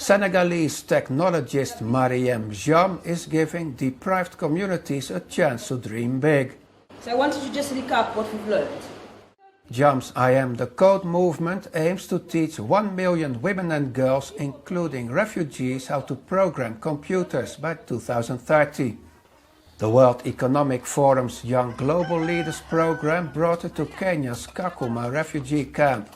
Senegalese technologist Mariam Jam is giving deprived communities a chance to dream big. So I want you to just recap what we've learned. Jam's iamtheCODE movement aims to teach 1 million women and girls, including refugees, how to program computers by 2030. The World Economic Forum's Young Global Leaders program brought her to Kenya's Kakuma refugee camp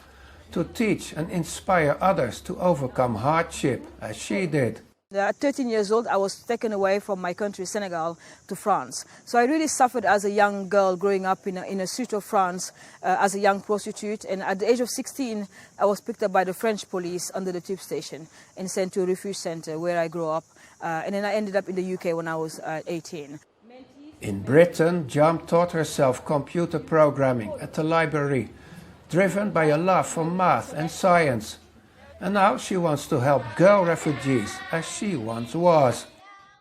to teach and inspire others to overcome hardship, as she did. At 13 years old, I was taken away from my country, Senegal, to France. So I really suffered as a young girl growing up in a street of France as a young prostitute. And at the age of 16, I was picked up by the French police under the tube station and sent to a refuge center where I grew up. And then I ended up in the UK when I was 18. In Britain, Jam taught herself computer programming at the library, driven by a love for math and science. And now she wants to help girl refugees, as she once was.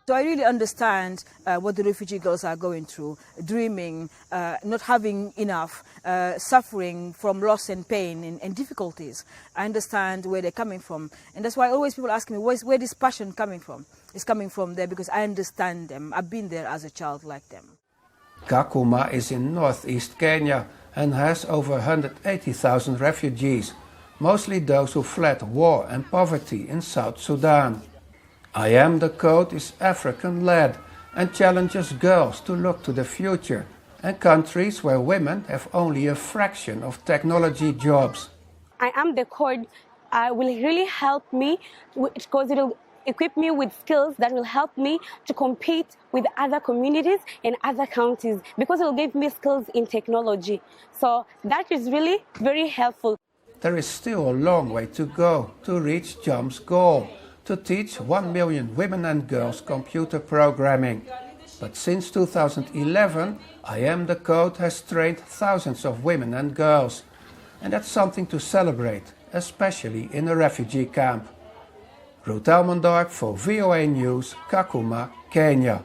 So I really understand what the refugee girls are going through, dreaming, not having enough, suffering from loss and pain and difficulties. I understand where they're coming from. And that's why always people ask me, where this passion coming from? It's coming from there because I understand them. I've been there as a child like them. Kakuma is in northeast Kenya and has over 180,000 refugees, mostly those who fled war and poverty in South Sudan. iamtheCODE is African-led and challenges girls to look to the future and countries where women have only a fraction of technology jobs. iamtheCODE will really help me because it will equip me with skills that will help me to compete with other communities and other counties because it will give me skills in technology. So that is really very helpful. There is still a long way to go to reach Jam's goal, to teach 1 million women and girls computer programming. But since 2011, iamtheCODE has trained thousands of women and girls. And that's something to celebrate, especially in a refugee camp. Ruth Elmendorp for VOA News, Kakuma, Kenya.